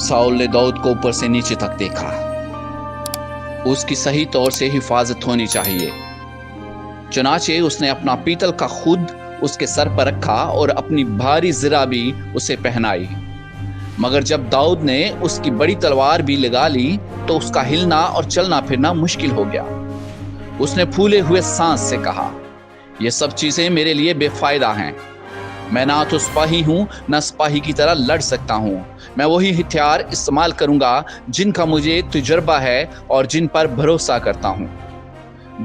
Saul ने दाऊद को ऊपर से नीचे तक देखा। उसकी सही तौर से हिफाजत होनी चाहिए। चुनाचे उसने अपना पीतल का खुद उसके सर पर रखा और अपनी भारी ज़िरा भी उसे पहनाई। मगर जब दाऊद ने उसकी बड़ी तलवार भी लगा ली तो उसका हिलना और चलना फिरना मुश्किल हो गया। उसने फूले हुए सांस से कहा, ये सब चीजें मेरे लिए बेफायदा हैं। मैं ना तो सिपाही हूं ना सिपाही की तरह लड़ सकता हूं। मैं वही हथियार इस्तेमाल करूंगा जिनका मुझे तजुर्बा है और जिन पर भरोसा करता हूं।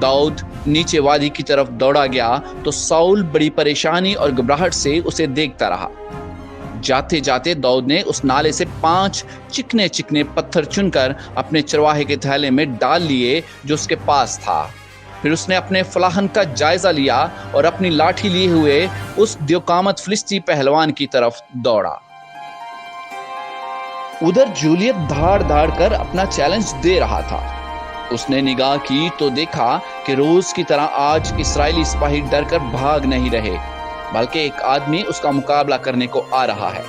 दाऊद नीचे वादी की तरफ दौड़ा गया तो साउल बड़ी परेशानी और घबराहट से उसे देखता रहा। जाते जाते दाऊद ने उस नाले से 5 चिकने चिकने पत्थर चुनकर अपने चरवाहे के थैले में डाल लिए जो उसके पास था। फिर उसने अपने फलाहन का जायजा लिया और अपनी लाठी लिए हुए उस द्योकामत फिलिस्ती पहलवान की तरफ दौड़ा। उधर जूलियत धाड़ धाड़ कर अपना चैलेंज दे रहा था। उसने निगाह की तो देखा कि रोज की तरह आज इस्राएली सिपाही डर कर भाग नहीं रहे, बल्कि एक आदमी उसका मुकाबला करने को आ रहा है।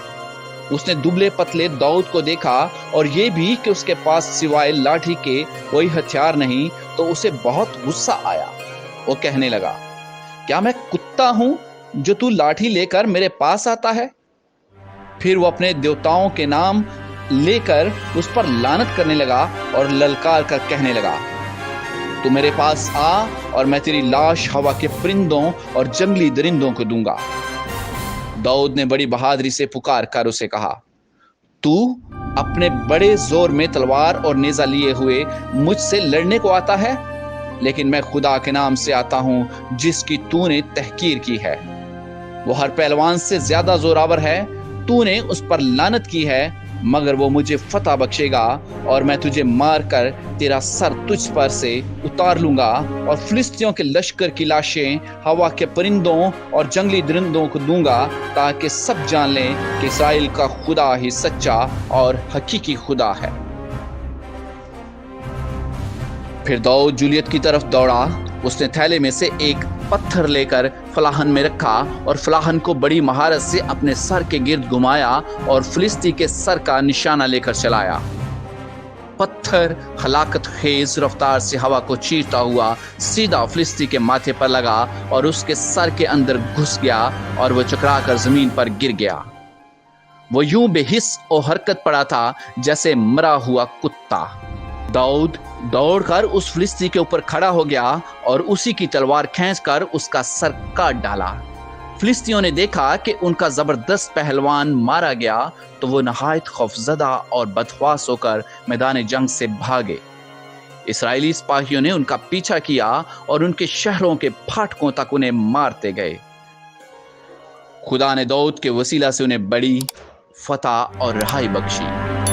उसने दुबले पतले दाऊद को देखा और ये भी कि उसके पास सिवाय लाठी के कोई हथियार नहीं, तो उसे बहुत गुस्सा आया। वो कहने लगा, क्या मैं कुत्ता हूं जो तू लाठी लेकर मेरे पास आता है? फिर वो अपने देवताओं के नाम लेकर उस पर लानत करने लगा और ललकार कर कहने लगा, तू मेरे पास आ और मैं तेरी लाश हवा के परिंदों और जंगली दरिंदों को दूंगा। दाऊद ने बड़ी बहादुरी से पुकार कर उसे कहा, तू अपने बड़े जोर में तलवार और नेजा लिए हुए मुझसे लड़ने को आता है, लेकिन मैं खुदा के नाम से आता हूं जिसकी तूने तहकीर की है। वो हर पहलवान से ज्यादा जोरावर है। तूने उस पर लानत की है, मगर वो मुझे फतह बख्शेगा और मैं तुझे मार कर तेरा सर तुझ पर से उतार लूंगा और फिलिस्तियों के लश्कर की लाशें हवा के परिंदों और जंगली दरिंदों को दूंगा, ताकि सब जान लें कि इस्राएल का खुदा ही सच्चा और हकीकी खुदा है। फिर दाऊद जूलियत की तरफ दौड़ा। उसने थैले में से एक पत्थर लेकर फलाहन में रखा और फलाहन को बड़ी महारत से अपने सर के गिर्द घुमाया और फिलिस्ती के सर का निशाना लेकर चलाया। पत्थर हलाकत खेज रफ्तार से हवा को चीरता हुआ सीधा फिलिस्ती के माथे पर लगा और उसके सर के अंदर घुस गया और वो चकरा कर जमीन पर गिर गया। वो यूं बेहिस और हरकत पड़ा था जैसे मरा हुआ कुत्ता। दाऊद दौड़कर उस फिलिस्ती के ऊपर खड़ा हो गया और उसी की तलवार खींचकर उसका सर काट डाला। फिलिस्तियों ने देखा कि उनका जबरदस्त पहलवान मारा गया तो वो नहायत खौफजदा और बदख्वास होकर मैदान जंग से भागे। इस्राएली सिपाहियों ने उनका पीछा किया और उनके शहरों के फाटकों तक उन्हें मारते गए। खुदा ने दाऊद के वसीला से उन्हें बड़ी फतह और रहाई बख्शी।